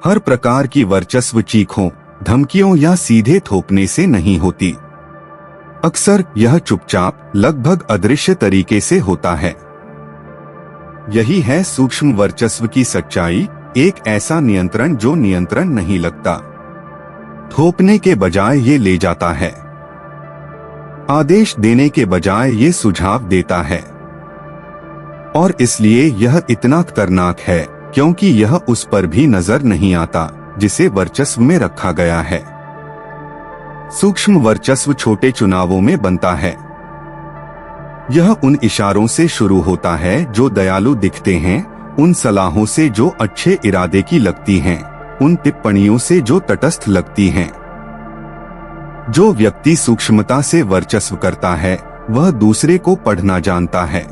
हर प्रकार की वर्चस्व चीखों, धमकियों या सीधे थोपने से नहीं होती। अक्सर यह चुपचाप, लगभग अदृश्य तरीके से होता है। यही है सूक्ष्म वर्चस्व की सच्चाई, एक ऐसा नियंत्रण जो नियंत्रण नहीं लगता, थोपने के बजाय ये ले जाता है, आदेश देने के बजाय ये सुझाव देता है। और इसलिए यह इतना खतरनाक है क्योंकि यह उस पर भी नजर नहीं आता जिसे वर्चस्व में रखा गया है। सूक्ष्म वर्चस्व छोटे चुनावों में बनता है। यह उन इशारों से शुरू होता है जो दयालु दिखते हैं, उन सलाहों से जो अच्छे इरादे की लगती हैं, उन टिप्पणियों से जो तटस्थ लगती हैं। जो व्यक्ति सूक्ष्मता से वर्चस्व करता है वह दूसरे को पढ़ना जानता है।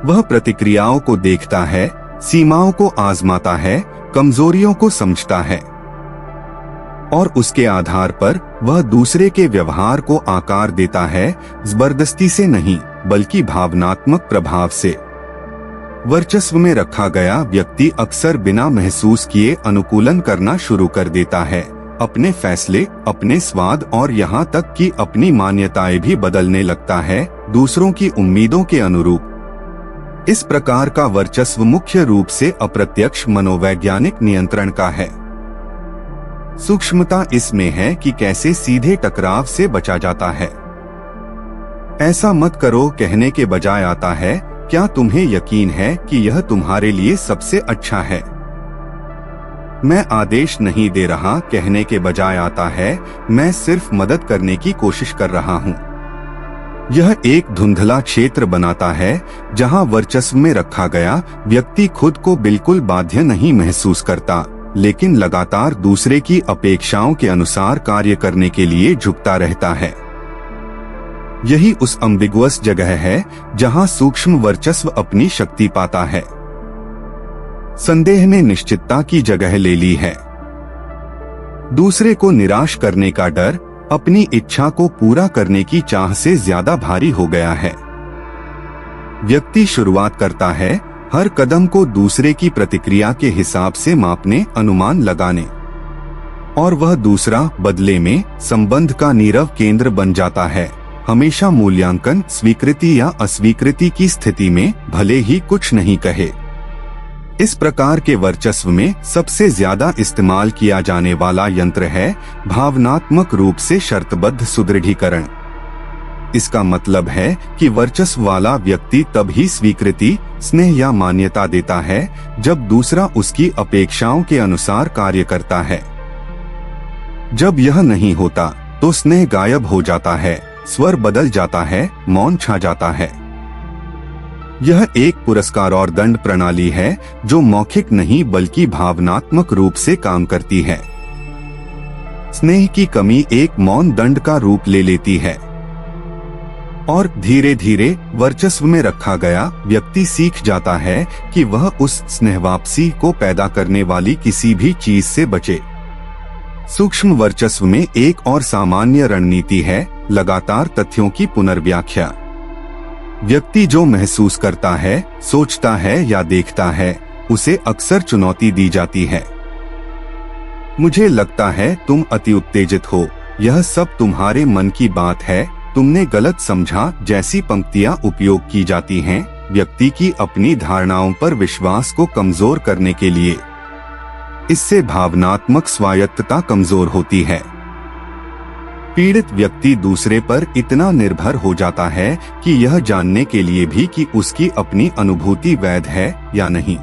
वह प्रतिक्रियाओं को देखता है, सीमाओं को आजमाता है, कमजोरियों को समझता है और उसके आधार पर वह दूसरे के व्यवहार को आकार देता है, जबरदस्ती से नहीं बल्कि भावनात्मक प्रभाव से। वर्चस्व में रखा गया व्यक्ति अक्सर बिना महसूस किए अनुकूलन करना शुरू कर देता है, अपने फैसले, अपने स्वाद और यहाँ तक कि अपनी मान्यताएं भी बदलने लगता है दूसरों की उम्मीदों के अनुरूप। इस प्रकार का वर्चस्व मुख्य रूप से अप्रत्यक्ष मनोवैज्ञानिक नियंत्रण का है। सूक्ष्मता इसमें है कि कैसे सीधे टकराव से बचा जाता है। ऐसा मत करो कहने के बजाय आता है, क्या तुम्हें यकीन है कि यह तुम्हारे लिए सबसे अच्छा है। मैं आदेश नहीं दे रहा कहने के बजाय आता है, मैं सिर्फ मदद करने की कोशिश कर रहा हूँ। यह एक धुंधला क्षेत्र बनाता है जहां वर्चस्व में रखा गया व्यक्ति खुद को बिल्कुल बाध्य नहीं महसूस करता, लेकिन लगातार दूसरे की अपेक्षाओं के अनुसार कार्य करने के लिए झुकता रहता है। यही उस अम्बिगुअस जगह है जहां सूक्ष्म वर्चस्व अपनी शक्ति पाता है। संदेह ने निश्चितता की जगह ले ली है। दूसरे को निराश करने का डर अपनी इच्छा को पूरा करने की चाह से ज्यादा भारी हो गया है। व्यक्ति शुरुआत करता है हर कदम को दूसरे की प्रतिक्रिया के हिसाब से मापने, अनुमान लगाने, और वह दूसरा बदले में संबंध का नीरव केंद्र बन जाता है, हमेशा मूल्यांकन, स्वीकृति या अस्वीकृति की स्थिति में, भले ही कुछ नहीं कहे। इस प्रकार के वर्चस्व में सबसे ज्यादा इस्तेमाल किया जाने वाला यंत्र है भावनात्मक रूप से शर्तबद्ध सुदृढ़ीकरण। इसका मतलब है कि वर्चस्व वाला व्यक्ति तभी स्वीकृति, स्नेह या मान्यता देता है जब दूसरा उसकी अपेक्षाओं के अनुसार कार्य करता है। जब यह नहीं होता तो स्नेह गायब हो जाता है, स्वर बदल जाता है, मौन छा जाता है। यह एक पुरस्कार और दंड प्रणाली है जो मौखिक नहीं बल्कि भावनात्मक रूप से काम करती है। स्नेह की कमी एक मौन दंड का रूप ले लेती है और धीरे धीरे वर्चस्व में रखा गया व्यक्ति सीख जाता है कि वह उस स्नेह वापसी को पैदा करने वाली किसी भी चीज से बचे। सूक्ष्म वर्चस्व में एक और सामान्य रणनीति है लगातार तथ्यों की पुनर्व्याख्या। व्यक्ति जो महसूस करता है, सोचता है या देखता है, उसे अक्सर चुनौती दी जाती है। मुझे लगता है तुम अति उत्तेजित हो, यह सब तुम्हारे मन की बात है, तुमने गलत समझा जैसी पंक्तियां उपयोग की जाती हैं व्यक्ति की अपनी धारणाओं पर विश्वास को कमजोर करने के लिए। इससे भावनात्मक स्वायत्तता कमजोर होती है। पीड़ित व्यक्ति दूसरे पर इतना निर्भर हो जाता है कि यह जानने के लिए भी कि उसकी अपनी अनुभूति वैध है या नहीं।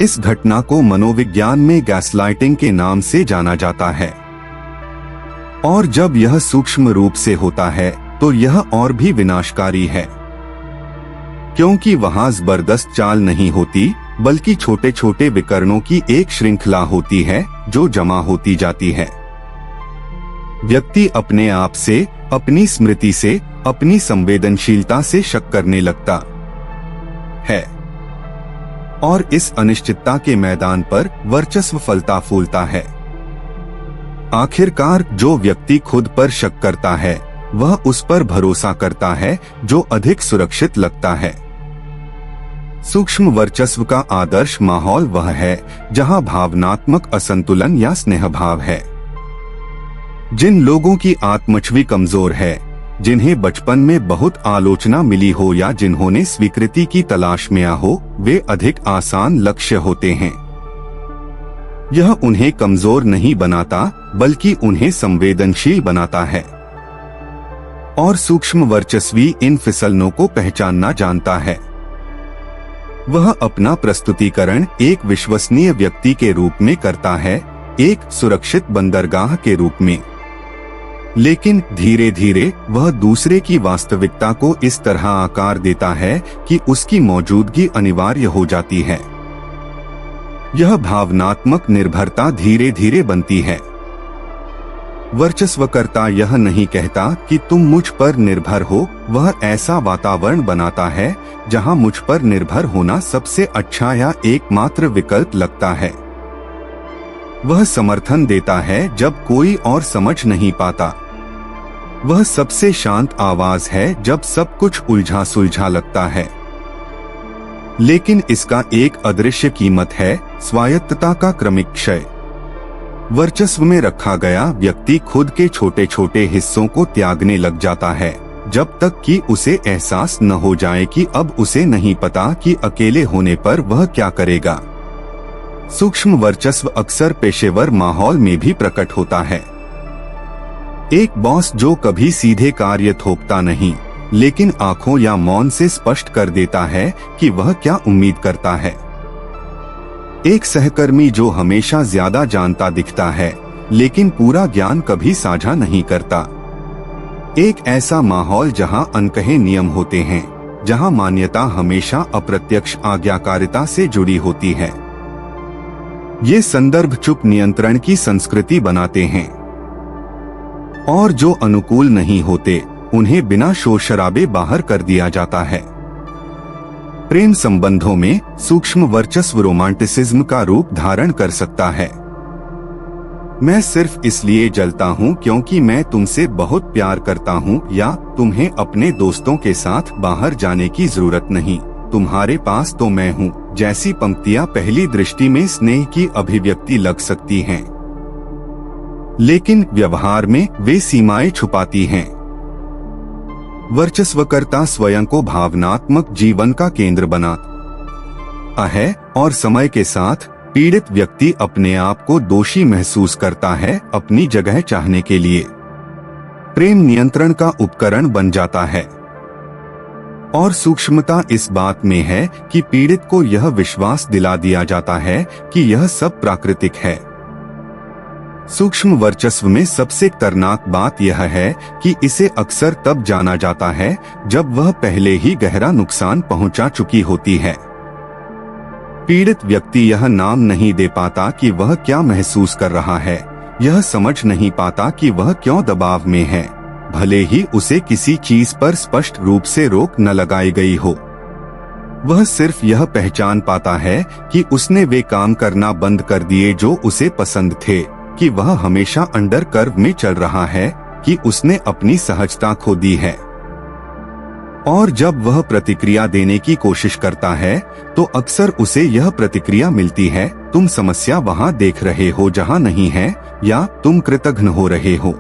इस घटना को मनोविज्ञान में गैसलाइटिंग के नाम से जाना जाता है। और जब यह सूक्ष्म रूप से होता है तो यह और भी विनाशकारी है, क्योंकि वहां जबरदस्त चाल नहीं होती बल्कि छोटे छोटे विकर्णों की एक श्रृंखला होती है जो जमा होती जाती है। व्यक्ति अपने आप से, अपनी स्मृति से, अपनी संवेदनशीलता से शक करने लगता है और इस अनिश्चितता के मैदान पर वर्चस्व फलता फूलता है। आखिरकार जो व्यक्ति खुद पर शक करता है वह उस पर भरोसा करता है जो अधिक सुरक्षित लगता है। सूक्ष्म वर्चस्व का आदर्श माहौल वह है जहां भावनात्मक असंतुलन या स्नेह भाव है। जिन लोगों की आत्मछवि कमजोर है, जिन्हें बचपन में बहुत आलोचना मिली हो या जिन्होंने स्वीकृति की तलाश में हो, वे अधिक आसान लक्ष्य होते हैं। यह उन्हें कमजोर नहीं बनाता बल्कि उन्हें संवेदनशील बनाता है। और सूक्ष्म वर्चस्वी इन फिसलनों को पहचानना जानता है। वह अपना प्रस्तुतिकरण एक विश्वसनीय व्यक्ति के रूप में करता है, एक सुरक्षित बंदरगाह के रूप में। लेकिन धीरे धीरे वह दूसरे की वास्तविकता को इस तरह आकार देता है कि उसकी मौजूदगी अनिवार्य हो जाती है। यह भावनात्मक निर्भरता धीरे धीरे बनती है। वर्चस्वकर्ता यह नहीं कहता कि तुम मुझ पर निर्भर हो, वह ऐसा वातावरण बनाता है जहां मुझ पर निर्भर होना सबसे अच्छा या एकमात्र विकल्प लगता है। वह समर्थन देता है जब कोई और समझ नहीं पाता। वह सबसे शांत आवाज है जब सब कुछ उलझा सुलझा लगता है। लेकिन इसका एक अदृश्य कीमत है, स्वायत्तता का क्रमिक क्षय। वर्चस्व में रखा गया व्यक्ति खुद के छोटे छोटे हिस्सों को त्यागने लग जाता है, जब तक कि उसे एहसास न हो जाए कि अब उसे नहीं पता कि अकेले होने पर वह क्या करेगा। सूक्ष्म वर्चस्व अक्सर पेशेवर माहौल में भी प्रकट होता है। एक बॉस जो कभी सीधे कार्य थोपता नहीं, लेकिन आंखों या मौन से स्पष्ट कर देता है कि वह क्या उम्मीद करता है। एक सहकर्मी जो हमेशा ज्यादा जानता दिखता है, लेकिन पूरा ज्ञान कभी साझा नहीं करता। एक ऐसा माहौल जहां अनकहे नियम होते हैं, जहां मान्यता हमेशा अप्रत्यक्ष आज्ञाकारिता से जुड़ी होती है। ये संदर्भ चुप नियंत्रण की संस्कृति बनाते हैं, और जो अनुकूल नहीं होते उन्हें बिना शोर शराबे बाहर कर दिया जाता है। प्रेम संबंधों में सूक्ष्म वर्चस्व रोमांटिसिज्म का रूप धारण कर सकता है। मैं सिर्फ इसलिए जलता हूँ क्योंकि मैं तुमसे बहुत प्यार करता हूँ, या तुम्हें अपने दोस्तों के साथ बाहर जाने की जरूरत नहीं, तुम्हारे पास तो मैं हूँ, जैसी पंक्तियाँ पहली दृष्टि में स्नेह की अभिव्यक्ति लग सकती हैं, लेकिन व्यवहार में वे सीमाएं छुपाती हैं। वर्चस्वकर्ता स्वयं को भावनात्मक जीवन का केंद्र बनाता है, और समय के साथ पीड़ित व्यक्ति अपने आप को दोषी महसूस करता है अपनी जगह चाहने के लिए। प्रेम नियंत्रण का उपकरण बन जाता है, और सूक्ष्मता इस बात में है कि पीड़ित को यह विश्वास दिला दिया जाता है कि यह सब प्राकृतिक है। सूक्ष्म वर्चस्व में सबसे खतरनाक बात यह है कि इसे अक्सर तब जाना जाता है जब वह पहले ही गहरा नुकसान पहुंचा चुकी होती है। पीड़ित व्यक्ति यह नाम नहीं दे पाता कि वह क्या महसूस कर रहा है, यह समझ नहीं पाता कि वह क्यों दबाव में है, भले ही उसे किसी चीज पर स्पष्ट रूप से रोक न लगाई गई हो। वह सिर्फ यह पहचान पाता है कि उसने वे काम करना बंद कर दिए जो उसे पसंद थे, कि वह हमेशा अंडर कर्व में चल रहा है, कि उसने अपनी सहजता खो दी है। और जब वह प्रतिक्रिया देने की कोशिश करता है तो अक्सर उसे यह प्रतिक्रिया मिलती है, तुम समस्या वहां देख रहे हो जहां नहीं है, या तुम कृतघ्न हो रहे हो।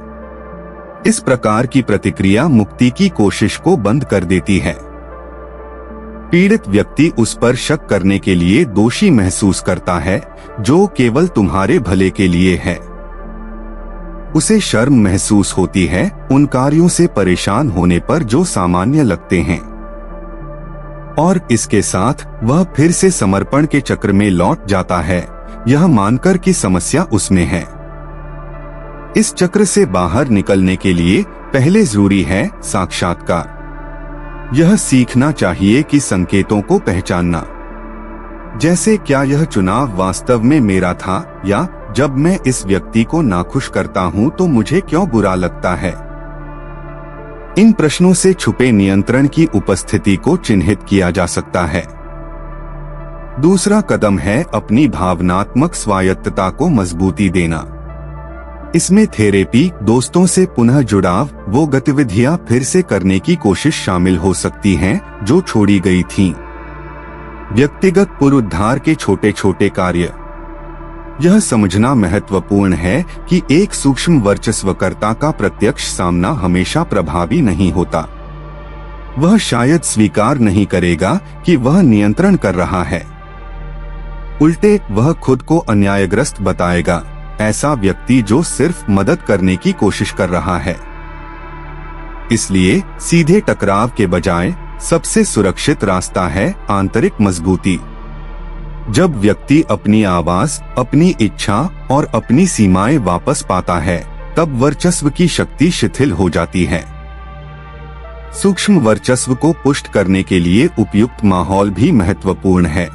इस प्रकार की प्रतिक्रिया मुक्ति की कोशिश को बंद कर देती है। पीड़ित व्यक्ति उस पर शक करने के लिए दोषी महसूस करता है जो केवल तुम्हारे भले के लिए है। उसे शर्म महसूस होती है उन कार्यों से परेशान होने पर जो सामान्य लगते हैं, और इसके साथ वह फिर से समर्पण के चक्र में लौट जाता है, यह मानकर कि समस्या उसमें है। इस चक्र से बाहर निकलने के लिए पहले जरूरी है साक्षात्कार। यह सीखना चाहिए कि संकेतों को पहचानना, जैसे क्या यह चुनाव वास्तव में मेरा था, या जब मैं इस व्यक्ति को नाखुश करता हूं तो मुझे क्यों बुरा लगता है। इन प्रश्नों से छुपे नियंत्रण की उपस्थिति को चिन्हित किया जा सकता है। दूसरा कदम है अपनी भावनात्मक स्वायत्तता को मजबूती देना। इसमें थेरेपी, दोस्तों से पुनः जुड़ाव, वो गतिविधियां फिर से करने की कोशिश शामिल हो सकती हैं जो छोड़ी गई थीं। व्यक्तिगत पुनरुद्धार के छोटे छोटे कार्य। यह समझना महत्वपूर्ण है कि एक सूक्ष्म वर्चस्वकर्ता का प्रत्यक्ष सामना हमेशा प्रभावी नहीं होता। वह शायद स्वीकार नहीं करेगा कि वह नियंत्रण कर रहा है। उल्टे वह खुद को अन्यायग्रस्त बताएगा, ऐसा व्यक्ति जो सिर्फ मदद करने की कोशिश कर रहा है। इसलिए सीधे टकराव के बजाय सबसे सुरक्षित रास्ता है आंतरिक मजबूती। जब व्यक्ति अपनी आवाज, अपनी इच्छा और अपनी सीमाएं वापस पाता है, तब वर्चस्व की शक्ति शिथिल हो जाती है। सूक्ष्म वर्चस्व को पुष्ट करने के लिए उपयुक्त माहौल भी महत्वपूर्ण है।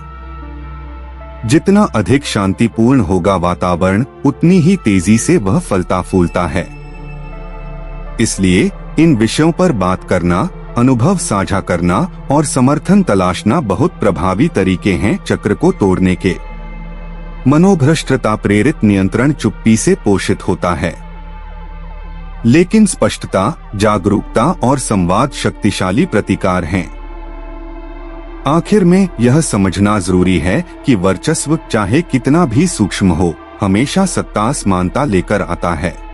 जितना अधिक शांतिपूर्ण होगा वातावरण, उतनी ही तेजी से वह फलता फूलता है। इसलिए इन विषयों पर बात करना, अनुभव साझा करना और समर्थन तलाशना बहुत प्रभावी तरीके हैं चक्र को तोड़ने के। मनोभ्रष्टता प्रेरित नियंत्रण चुप्पी से पोषित होता है, लेकिन स्पष्टता, जागरूकता और संवाद शक्तिशाली प्रतिकार हैं। आखिर में यह समझना जरूरी है कि वर्चस्व चाहे कितना भी सूक्ष्म हो, हमेशा सत्ता असमानता लेकर आता है।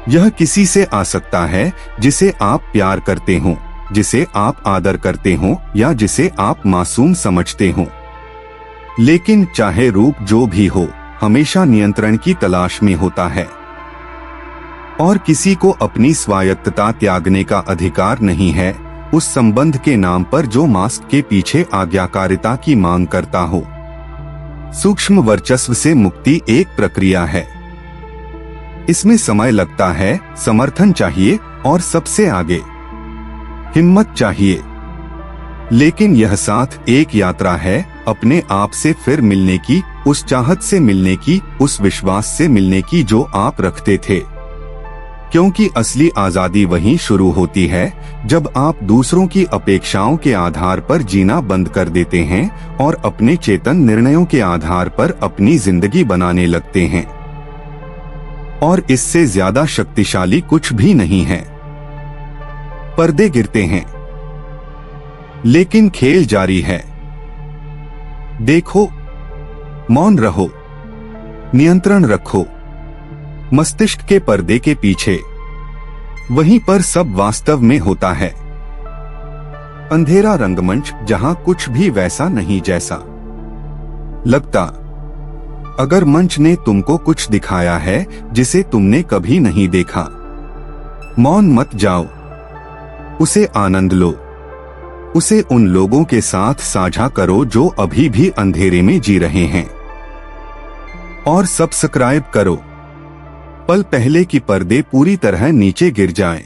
यह किसी से आ सकता है जिसे आप प्यार करते हो, जिसे आप आदर करते हो या जिसे आप मासूम समझते हो। लेकिन चाहे रूप जो भी हो, हमेशा नियंत्रण की तलाश में होता है। और किसी को अपनी स्वायत्तता त्यागने का अधिकार नहीं है, उस संबंध के नाम पर जो मास्क के पीछे आज्ञाकारिता की मांग करता हो। सूक्ष्म वर्चस्व से मुक्ति एक प्रक्रिया है। इसमें समय लगता है, समर्थन चाहिए और सबसे आगे हिम्मत चाहिए। लेकिन यह साथ एक यात्रा है, अपने आप से फिर मिलने की, उस चाहत से मिलने की, उस विश्वास से मिलने की जो आप रखते थे। क्योंकि असली आजादी वहीं शुरू होती है जब आप दूसरों की अपेक्षाओं के आधार पर जीना बंद कर देते हैं और अपने चेतन निर्णयों के आधार पर अपनी जिंदगी बनाने लगते हैं। और इससे ज्यादा शक्तिशाली कुछ भी नहीं है। पर्दे गिरते हैं, लेकिन खेल जारी है। देखो, मौन रहो, नियंत्रण रखो। मस्तिष्क के पर्दे के पीछे, वहीं पर सब वास्तव में होता है। अंधेरा रंगमंच जहां कुछ भी वैसा नहीं जैसा लगता। अगर मंच ने तुमको कुछ दिखाया है जिसे तुमने कभी नहीं देखा, मौन मत जाओ, उसे आनंद लो। उसे उन लोगों के साथ साझा करो जो अभी भी अंधेरे में जी रहे हैं। और सब्सक्राइब करो, पल पहले कि पर्दे पूरी तरह नीचे गिर जाएं।